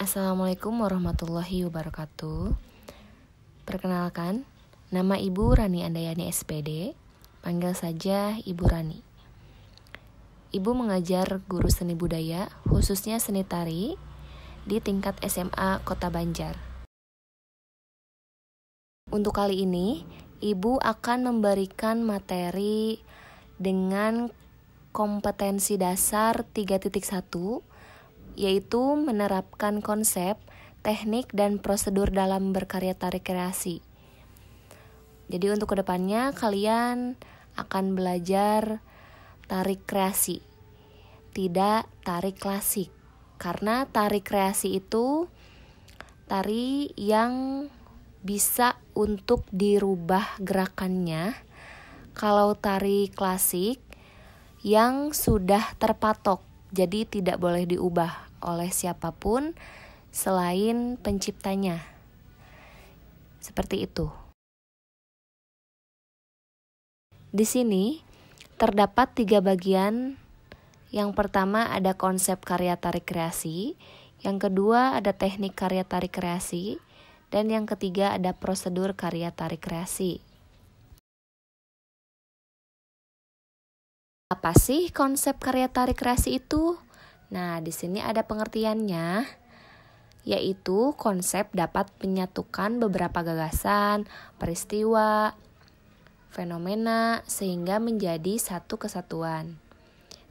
Assalamualaikum warahmatullahi wabarakatuh. Perkenalkan, nama Ibu Rani Andayani SPD, panggil saja Ibu Rani. Ibu mengajar guru seni budaya, khususnya seni tari, di tingkat SMA Kota Banjar. Untuk kali ini, Ibu akan memberikan materi dengan kompetensi dasar 3.1, yaitu menerapkan konsep, teknik, dan prosedur dalam berkarya tari kreasi. Jadi untuk kedepannya kalian akan belajar tari kreasi, tidak tari klasik. Karena tari kreasi itu tari yang bisa untuk dirubah gerakannya. Kalau tari klasik yang sudah terpatok, jadi tidak boleh diubah oleh siapapun selain penciptanya. Seperti itu. Di sini terdapat 3 bagian. Yang pertama ada konsep karya tari kreasi, yang kedua ada teknik karya tari kreasi, dan yang ketiga ada prosedur karya tari kreasi. Apa sih konsep karya tari kreasi itu? Nah, di sini ada pengertiannya, yaitu konsep dapat menyatukan beberapa gagasan, peristiwa, fenomena sehingga menjadi satu kesatuan.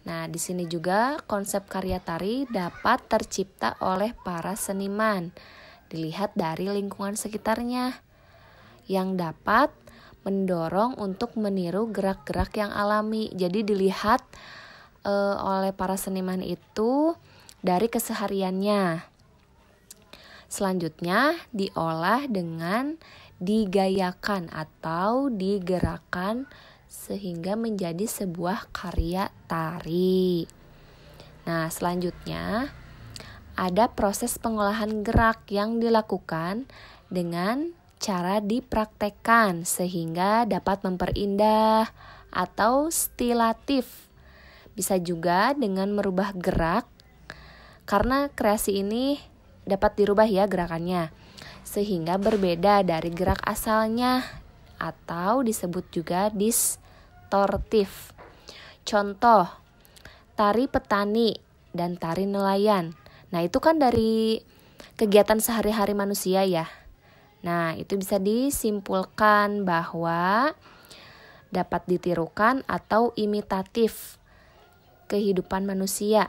Nah, di sini juga konsep karya tari dapat tercipta oleh para seniman, dilihat dari lingkungan sekitarnya, yang dapat mendorong untuk meniru gerak-gerak yang alami. Jadi dilihat oleh para seniman itu dari kesehariannya. Selanjutnya diolah dengan digayakan atau digerakkan sehingga menjadi sebuah karya tari. Nah, selanjutnya ada proses pengolahan gerak yang dilakukan dengan cara dipraktekkan sehingga dapat memperindah atau stilatif. Bisa juga dengan merubah gerak, karena kreasi ini dapat dirubah ya gerakannya, sehingga berbeda dari gerak asalnya atau disebut juga distortif. Contoh, tari petani dan tari nelayan. Nah, itu kan dari kegiatan sehari-hari manusia ya. Nah, itu bisa disimpulkan bahwa dapat ditirukan atau imitatif kehidupan manusia.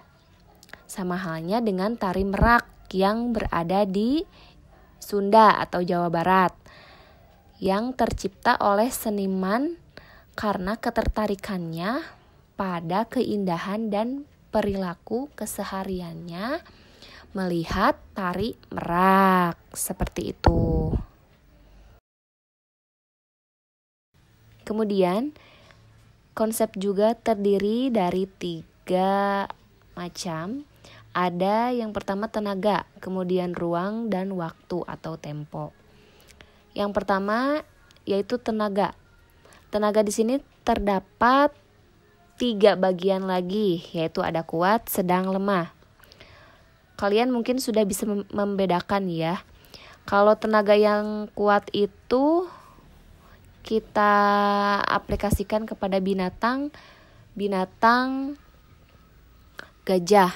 Sama halnya dengan tari merak yang berada di Sunda atau Jawa Barat, yang tercipta oleh seniman karena ketertarikannya pada keindahan dan perilaku kesehariannya melihat tari merak. Seperti itu. Kemudian konsep juga terdiri dari 3 macam. Ada yang pertama tenaga, kemudian ruang dan waktu atau tempo. Yang pertama yaitu tenaga. Tenaga di sini terdapat 3 bagian lagi, yaitu ada kuat, sedang, lemah. Kalian mungkin sudah bisa membedakan ya. Kalau tenaga yang kuat itu kita aplikasikan kepada binatang gajah,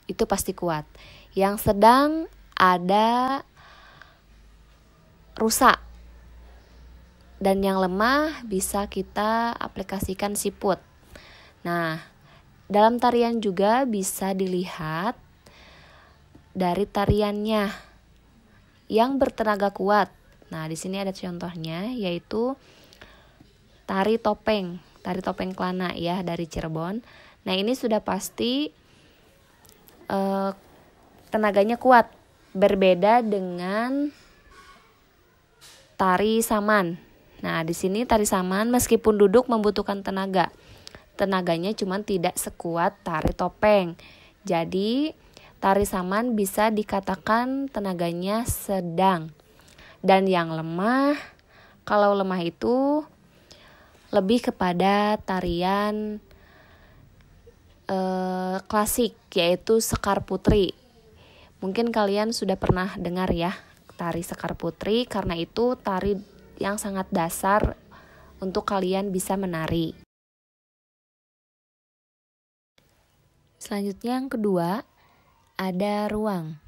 itu pasti kuat. Yang sedang ada rusa. Dan yang lemah bisa kita aplikasikan siput. Nah, dalam tarian juga bisa dilihat dari tariannya yang bertenaga kuat. Nah, di sini ada contohnya, yaitu tari topeng Kelana ya dari Cirebon. Nah, ini sudah pasti tenaganya kuat, berbeda dengan tari saman. Nah, di sini tari saman meskipun duduk membutuhkan tenaga. Tenaganya cuma tidak sekuat tari topeng. Jadi, tari saman bisa dikatakan tenaganya sedang. Dan yang lemah, kalau lemah itu lebih kepada tarian klasik, yaitu Sekar Putri. Mungkin kalian sudah pernah dengar ya tari Sekar Putri, karena itu tari yang sangat dasar untuk kalian bisa menari. Selanjutnya yang kedua, ada ruang.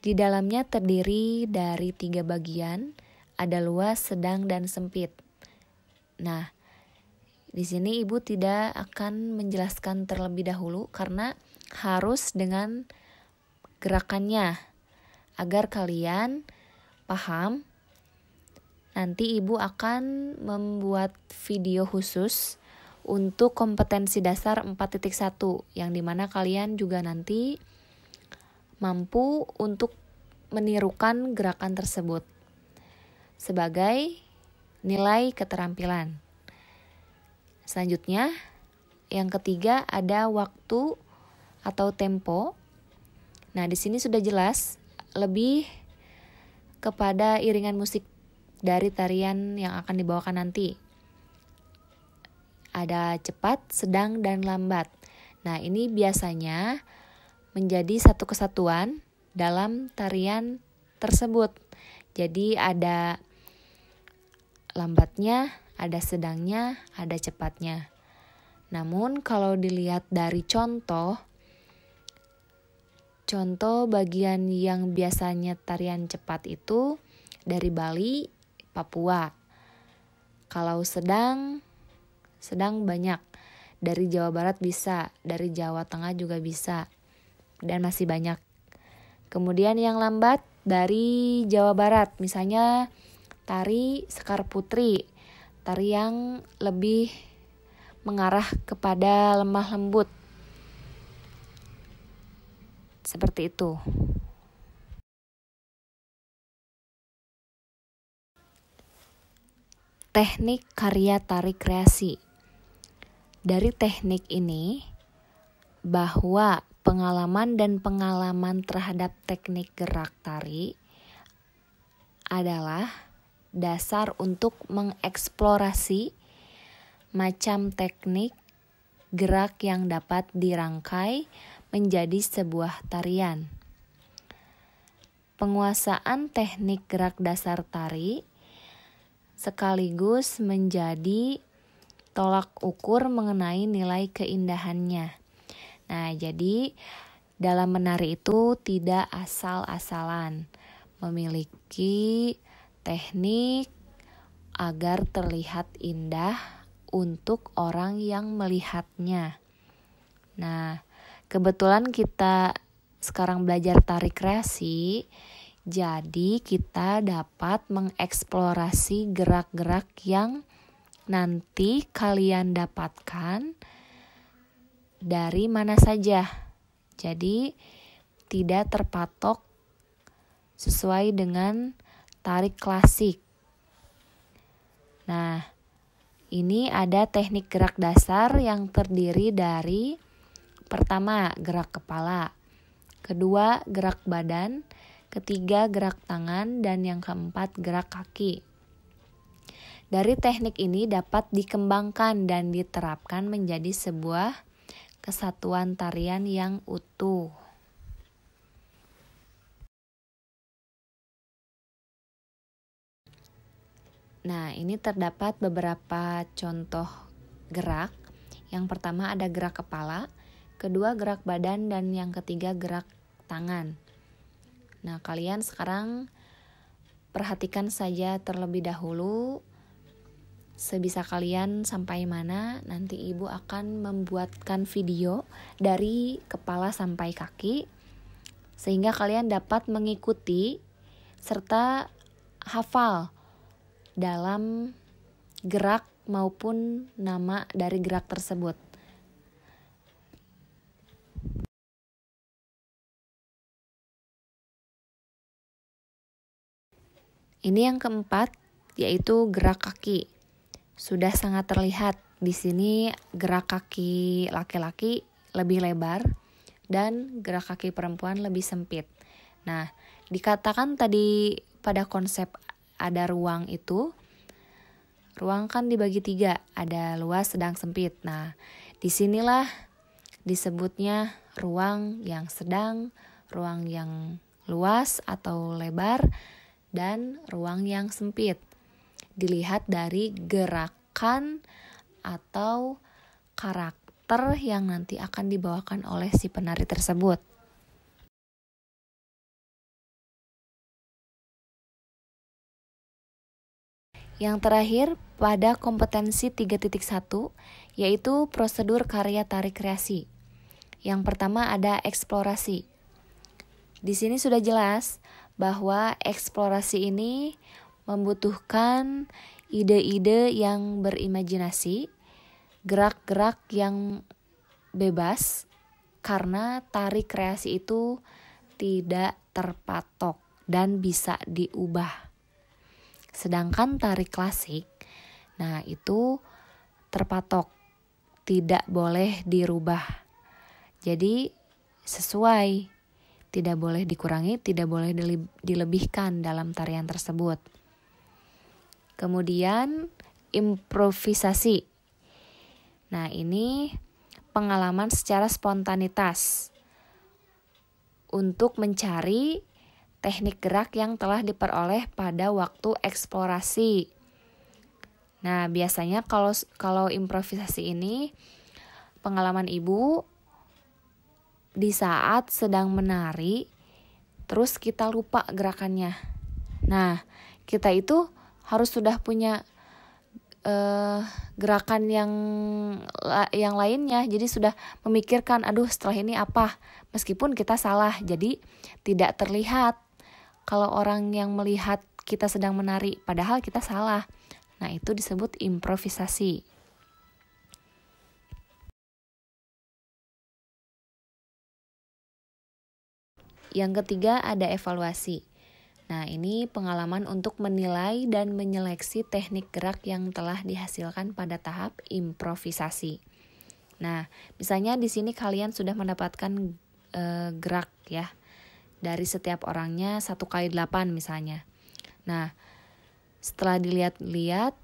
Di dalamnya terdiri dari 3 bagian, ada luas, sedang, dan sempit. Nah, di sini Ibu tidak akan menjelaskan terlebih dahulu karena harus dengan gerakannya agar kalian paham. Nanti Ibu akan membuat video khusus untuk kompetensi dasar 4.1 yang dimana kalian juga nanti mampu untuk menirukan gerakan tersebut sebagai nilai keterampilan. Selanjutnya, yang ketiga ada waktu atau tempo. Nah, di sini sudah jelas lebih kepada iringan musik dari tarian yang akan dibawakan nanti. Ada cepat, sedang, dan lambat. Nah, ini biasanya menjadi satu kesatuan dalam tarian tersebut. Jadi ada lambatnya, ada sedangnya, ada cepatnya. Namun kalau dilihat dari contoh bagian yang biasanya tarian cepat itu dari Bali, Papua. Kalau sedang banyak. Dari Jawa Barat bisa, dari Jawa Tengah juga bisa, dan masih banyak. Kemudian yang lambat dari Jawa Barat, misalnya tari Sekar Putri, tari yang lebih mengarah kepada lemah lembut. Seperti itu. Teknik karya tari kreasi. Dari teknik ini, bahwa pengalaman terhadap teknik gerak tari adalah dasar untuk mengeksplorasi macam teknik gerak yang dapat dirangkai menjadi sebuah tarian. Penguasaan teknik gerak dasar tari sekaligus menjadi tolak ukur mengenai nilai keindahannya. Nah, jadi dalam menari itu tidak asal-asalan, memiliki teknik agar terlihat indah untuk orang yang melihatnya. Nah, kebetulan kita sekarang belajar tari kreasi, jadi kita dapat mengeksplorasi gerak-gerak yang nanti kalian dapatkan dari mana saja. Jadi tidak terpatok sesuai dengan tari klasik. Nah, ini ada teknik gerak dasar yang terdiri dari pertama, gerak kepala, kedua, gerak badan, ketiga, gerak tangan, dan yang keempat, gerak kaki. Dari teknik ini dapat dikembangkan dan diterapkan menjadi sebuah kesatuan tarian yang utuh. Nah, ini terdapat beberapa contoh gerak. Yang pertama ada gerak kepala, kedua gerak badan, dan yang ketiga gerak tangan. Nah, kalian sekarang perhatikan saja terlebih dahulu sebisa kalian sampai mana. Nanti Ibu akan membuatkan video dari kepala sampai kaki sehingga kalian dapat mengikuti serta hafal dalam gerak maupun nama dari gerak tersebut. Ini yang keempat, yaitu gerak kaki. Sudah sangat terlihat di sini gerak kaki laki-laki lebih lebar dan gerak kaki perempuan lebih sempit. Nah, dikatakan tadi pada konsep ada ruang itu, ruang kan dibagi 3, ada luas, sedang, sempit. Nah, disinilah disebutnya ruang yang sedang, ruang yang luas atau lebar, dan ruang yang sempit. Dilihat dari gerakan atau karakter yang nanti akan dibawakan oleh si penari tersebut. Yang terakhir pada kompetensi 3.1 yaitu prosedur karya tari kreasi. Yang pertama ada eksplorasi. Di sini sudah jelas bahwa eksplorasi ini membutuhkan ide-ide yang berimajinasi, gerak-gerak yang bebas, karena tari kreasi itu tidak terpatok dan bisa diubah. Sedangkan tari klasik, nah itu terpatok, tidak boleh dirubah. Jadi sesuai, tidak boleh dikurangi, tidak boleh dilebihkan dalam tarian tersebut. Kemudian improvisasi. Nah ini pengalaman secara spontanitas untuk mencari teknik gerak yang telah diperoleh pada waktu eksplorasi. Nah, biasanya kalau improvisasi ini pengalaman ibu di saat sedang menari, terus kita lupa gerakannya. Nah, kita itu harus sudah punya gerakan yang lainnya, jadi sudah memikirkan, aduh setelah ini apa, meskipun kita salah, jadi tidak terlihat kalau orang yang melihat kita sedang menari, padahal kita salah. Nah, itu disebut improvisasi. Yang ketiga ada evaluasi. Nah, ini pengalaman untuk menilai dan menyeleksi teknik gerak yang telah dihasilkan pada tahap improvisasi. Nah, misalnya di sini kalian sudah mendapatkan gerak ya, dari setiap orangnya 1x8 misalnya. Nah, setelah dilihat-lihat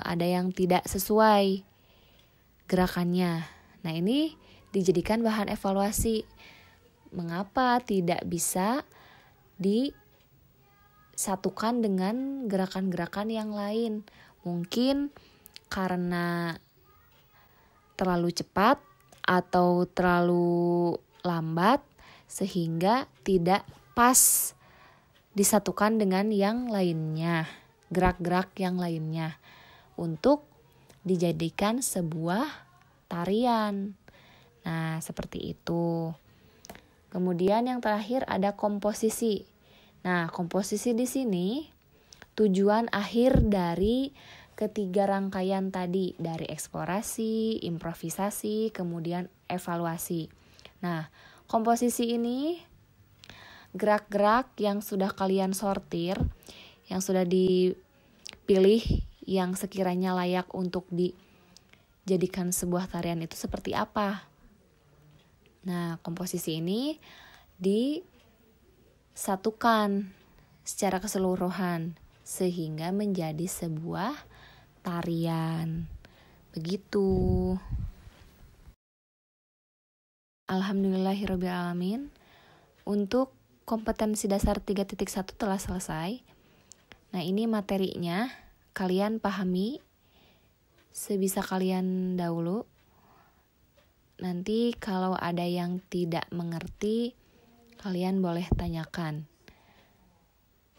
ada yang tidak sesuai gerakannya. Nah, ini dijadikan bahan evaluasi. Mengapa tidak bisa disatukan dengan gerakan-gerakan yang lain? Mungkin karena terlalu cepat atau terlalu lambat sehingga tidak pas disatukan dengan yang lainnya, gerak-gerak yang lainnya untuk dijadikan sebuah tarian. Nah, seperti itu. Kemudian yang terakhir ada komposisi. Nah, komposisi di sini tujuan akhir dari ketiga rangkaian tadi, dari eksplorasi, improvisasi, kemudian evaluasi. Nah, komposisi ini gerak-gerak yang sudah kalian sortir, yang sudah dipilih, yang sekiranya layak untuk dijadikan sebuah tarian itu seperti apa. Nah, komposisi ini disatukan secara keseluruhan sehingga menjadi sebuah tarian. Begitu. Alhamdulillahirrabbilalamin. Untuk kompetensi dasar 3.1 telah selesai. Nah, ini materinya kalian pahami sebisa kalian dahulu. Nanti kalau ada yang tidak mengerti, kalian boleh tanyakan.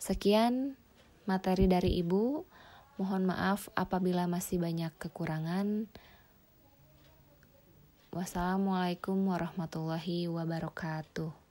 Sekian materi dari Ibu. Mohon maaf apabila masih banyak kekurangan. Wassalamualaikum warahmatullahi wabarakatuh.